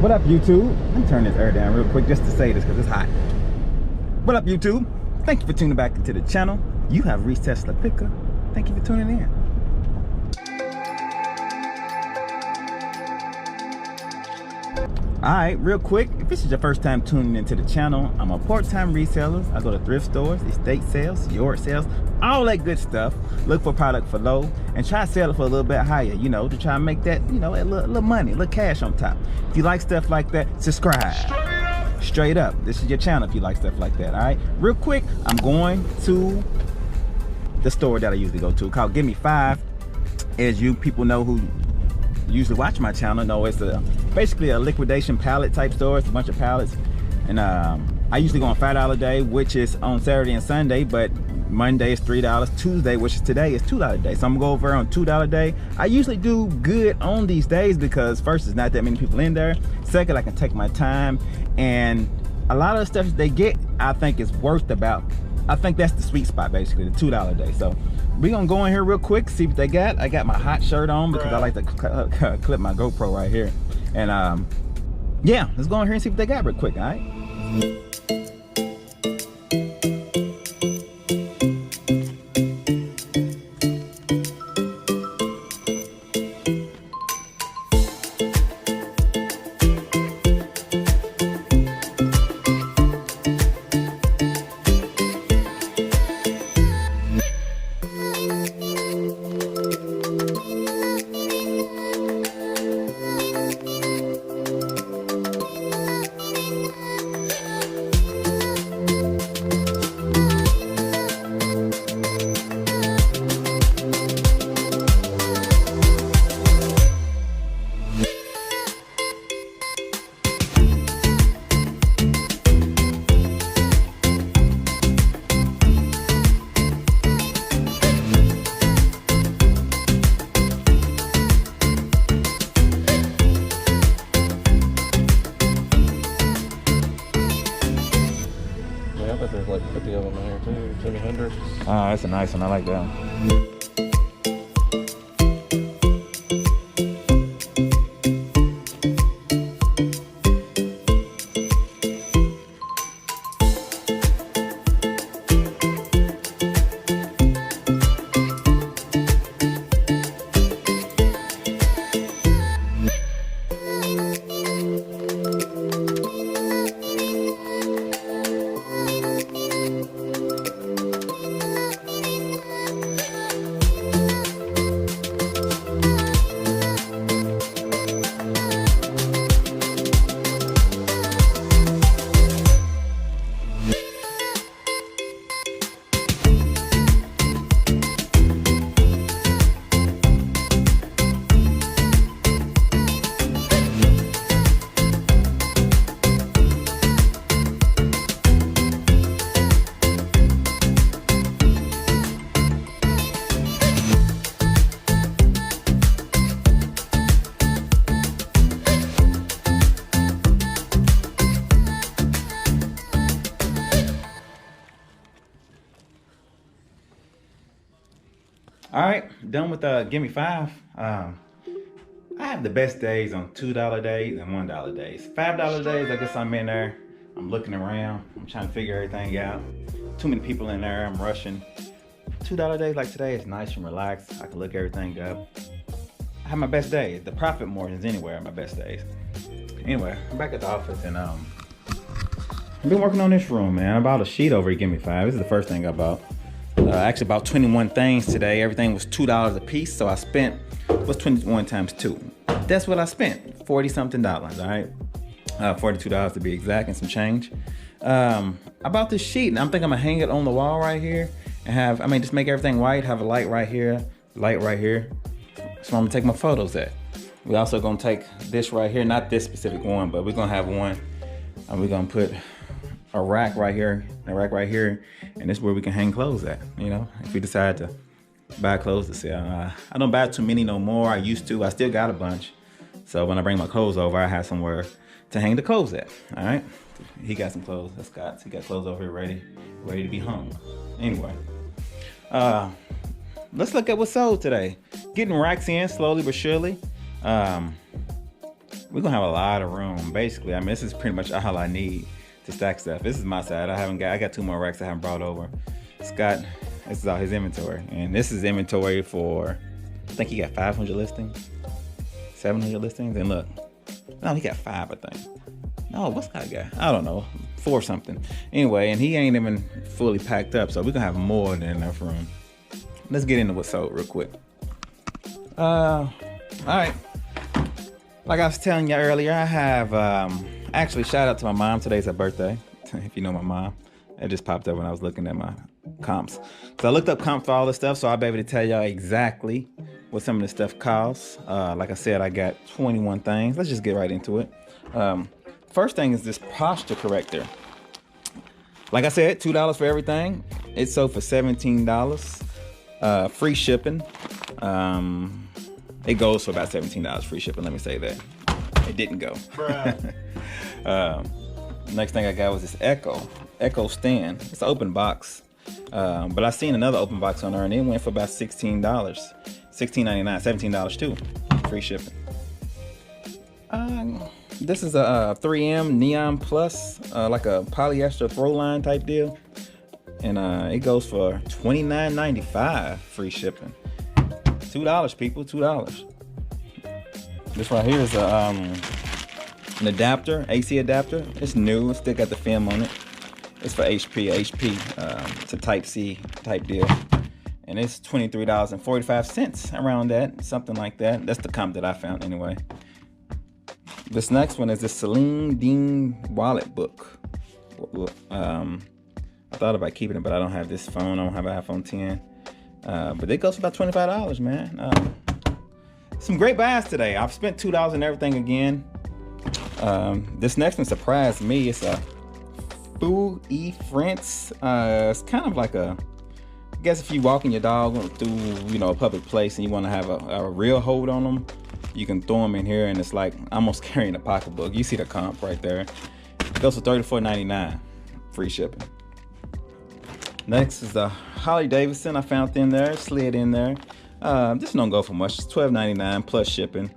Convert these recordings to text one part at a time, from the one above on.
What up, YouTube? Let me turn this air down real quick just to say this because it's hot. What up, YouTube? Thank you for tuning back into the channel. You have reached Tesla Picker. Thank you for tuning in. Alright, real quick, if this is your first time tuning into the channel, I'm a part-time reseller. I go to thrift stores, estate sales, yard sales, all that good stuff. Look for product for low and try to sell it for a little bit higher, you know, to try and make that, you know, a little money, a little cash on top. If you like stuff like that, subscribe. Straight up. This is your channel if you like stuff like that. Alright, real quick, I'm going to the store that I usually go to called Give Me 5. As you people know who usually watch my channel know, it's basically a liquidation pallet type store. It's a bunch of pallets, and I usually go on $5 a day, which is on Saturday and Sunday, but Monday is $3, Tuesday, which is today, is $2 a day. So I'm gonna go over on $2 a day. I usually do good on these days because first, there's not that many people in there. Second, I can take my time, and a lot of the stuff that they get, I think is worth about, I think that's the sweet spot, basically, the $2 a day. So we're gonna go in here real quick, see what they got. I got my hot shirt on because I like to clip my GoPro right here. And yeah, let's go in here and see what they got real quick, all right? There's like 50 of them in here too, 700. Ah, that's a nice one. I like that one. All right, done with Give Me 5. I have the best days on $2 days and $1 days. $5 days, I guess I'm in there. I'm looking around. I'm trying to figure everything out. Too many people in there. I'm rushing. $2 days like today is nice and relaxed. I can look everything up. I have my best days. The profit margins anywhere are my best days. Anyway, I'm back at the office, and I've been working on this room, man. I bought a sheet over at Give Me 5. This is the first thing I bought. Actually bought 21 things today. Everything was $2 a piece, so I spent, what's 21 times 2? That's what I spent, 40 something dollars, all right? $42 to be exact, and some change. I bought this sheet, and I'm thinking I'm gonna hang it on the wall right here and have, just make everything white, have a light right here, light right here. So I'm gonna take my photos at. We also gonna take this right here, not this specific one, but we're gonna have one, and we're gonna put a rack right here, a rack right here, and this is where we can hang clothes at, you know, if we decide to buy clothes to sell. I don't buy too many no more. I used to. I still got a bunch. So when I bring my clothes over, I have somewhere to hang the clothes at. All right. He got some clothes. That's Scott's. He got clothes over here ready to be hung. Anyway, let's look at what's sold today. Getting racks in slowly but surely. we're gonna have a lot of room. Basically, I mean, this is pretty much all I need to stack stuff. This is my side. I got 2 more racks I haven't brought over. Scott, this is all his inventory, and this is inventory for, I think he got 500 listings, 700 listings, and look, no, he got 5, I think. No, what's that guy? I don't know, 4 something. Anyway, and he ain't even fully packed up, so we're gonna have more than enough room. Let's get into what's sold real quick. All right. Like I was telling you earlier, I have actually shout out to my mom. Today's her birthday. If you know my mom, it just popped up when I was looking at my comps. So I looked up comps for all this stuff, so I'll be able to tell y'all exactly what some of this stuff costs. Like I said, I got 21 things. Let's just get right into it. First thing is this posture corrector. Like I said, $2 for everything. It sold for $17. Free shipping. It goes for about $17 free shipping. Let me say that. It didn't go. Next thing I got was this Echo stand. It's an open box. But I seen another open box on there and it went for about $16. $16.99, $17 too. Free shipping. This is a 3M Neon Plus, like a polyester throw line type deal. And it goes for $29.95 free shipping. $2, people, $2. This right here is an adapter, AC adapter. It's new, it's still got the film on it. It's for HP. It's a Type C type deal. And it's $23.45, around that, something like that. That's the comp that I found anyway. This next one is the Celine Dean wallet book. I thought about keeping it, but I don't have this phone. I don't have an iPhone 10. But it goes for about $25, man. Some great buys today. I've spent $2 and everything again. This next one surprised me. It's a Fou France. It's kind of like I guess if you walking your dog through, a public place and you want to have a real hold on them, you can throw them in here and it's like almost carrying a pocketbook. You see the comp right there. It goes for $34.99, free shipping. Next is the Harley Davidson. I found in there, slid in there. This don't go for much. It's $12.99 plus shipping.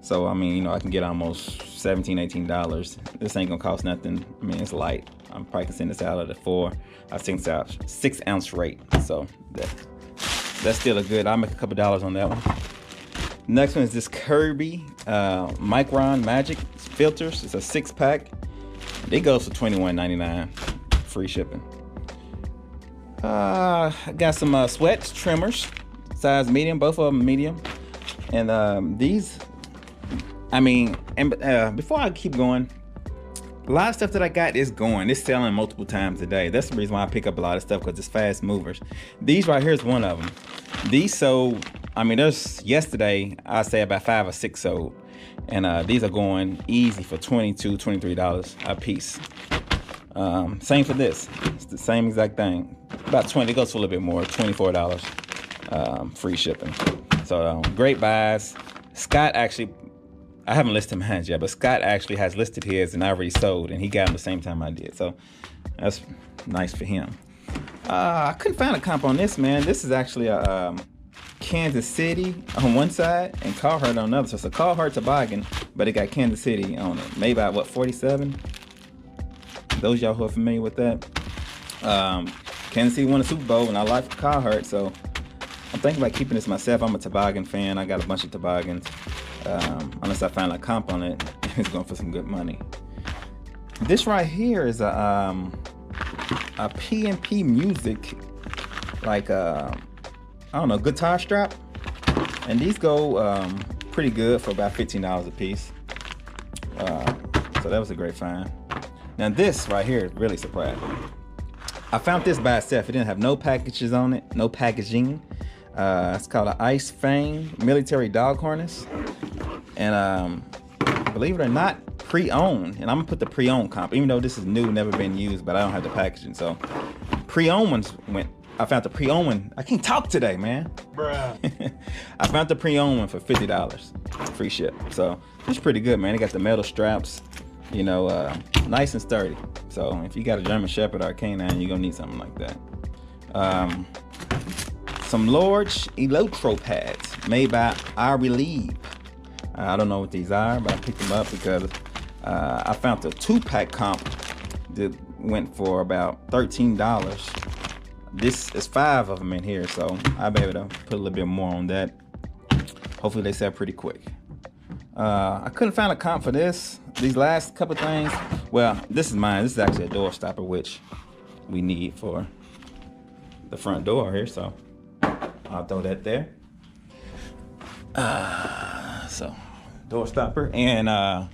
So I mean, I can get almost $17, $18. This ain't gonna cost nothing. I mean, it's light. I'm probably gonna send this out at a 6 ounce rate. So that's still a good. I'll make a couple dollars on that one. Next one is this Kirby Micron Magic filters. It's a 6-pack. It goes for $21.99, free shipping. I got some sweats trimmers, size medium, both of them medium. And these, I mean, and before I keep going, a lot of stuff that I got is going. It's selling multiple times a day. That's the reason why I pick up a lot of stuff, because it's fast movers. These right here is one of them. These sold, I mean, there's yesterday, I'd say about 5 or 6 sold. And these are going easy for $22, $23 a piece. Same for this. It's the same exact thing. About 20, it goes for a little bit more, $24 free shipping. So great buys. Scott actually, I haven't listed mine yet, but Scott actually has listed his and I already sold, and he got them the same time I did. So that's nice for him. I couldn't find a comp on this, man. This is actually a Kansas City on one side and Carhartt on the other. So it's a Carhartt toboggan, but it got Kansas City on it. Maybe about what, 47? Those y'all who are familiar with that. Kansas City won the Super Bowl and I like Carhartt, so I'm thinking about keeping this myself. I'm a toboggan fan. I got a bunch of toboggans. Unless I find a comp on it, it's going for some good money. This right here is a P&P Music, like I don't know, guitar strap, and these go pretty good for about $15 a piece. So that was a great find. Now this right here really surprised me. I found this by itself. It didn't have no packages on it, no packaging. It's called an Ice Fang military dog harness, and believe it or not, pre-owned. And I'm gonna put the pre-owned comp, even though this is new, never been used, but I don't have the packaging. So pre-owned ones went. I found the pre-owned one. I can't talk today, man. Bruh. I found the pre-owned one for $50, free ship. So it's pretty good, man. They got the metal straps, you know, nice and sturdy. So if you got a German Shepherd or a canine, you're gonna need something like that. Some large electro pads made by I Relieve. I don't know what these are, but I picked them up because I found a 2-pack comp that went for about $13. This is 5 of them in here, so I'll be able to put a little bit more on that. Hopefully they sell pretty quick. I couldn't find a comp for this. These last couple things, well, this is mine. This is actually a door stopper, which we need for the front door here, so I'll throw that there. So door stopper, and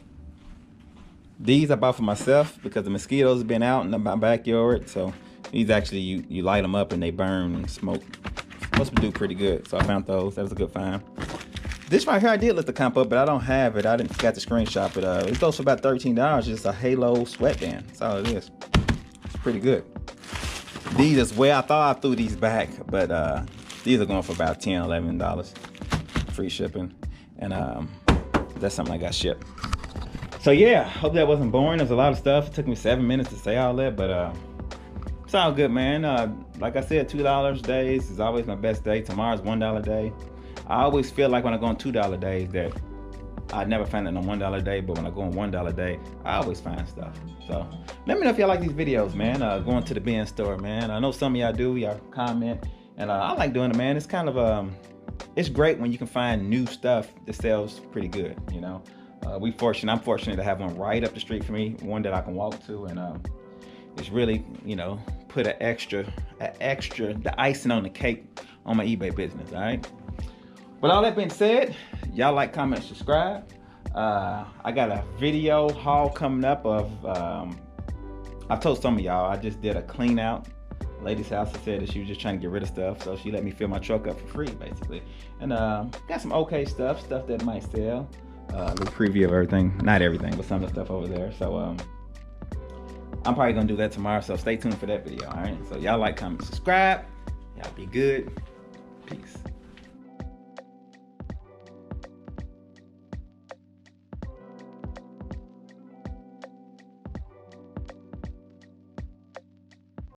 these I bought for myself because the mosquitoes have been out in my backyard. So these actually, you light them up and they burn and smoke. Supposed to do pretty good. So I found those. That was a good find. This right here, I did look the comp up, but I don't have it. I didn't forget to screenshot it. It goes for about $13. Just a Halo sweatband. That's all it is. It's pretty good. These as well. I thought I threw these back, but these are going for about $10, $11. Free shipping. And that's something I got shipped. So yeah, hope that wasn't boring. There's a lot of stuff. It took me 7 minutes to say all that, but it's all good, man. Like I said, $2 days is always my best day. Tomorrow's $1 day. I always feel like when I go on $2 days that I never find it on $1 day, but when I go on $1 day, I always find stuff. So let me know if y'all like these videos, man. Going to the bin store, man. I know some of y'all do. Y'all comment, and I like doing it, man. It's kind of it's great when you can find new stuff that sells pretty good, you know. I'm fortunate to have one right up the street from me, one that I can walk to, and it's really, you know, put the icing on the cake on my eBay business. All right. With all that being said, y'all like, comment, subscribe. I got a video haul coming up of I told some of y'all I just did a clean out. Lady's house. I said that she was just trying to get rid of stuff, so she let me fill my truck up for free, basically. And got some okay stuff that might sell. A little preview of everything, not everything, but some of the stuff over there. So I'm probably gonna do that tomorrow. So stay tuned for that video. All right. So y'all like, comment, subscribe. Y'all be good. Peace.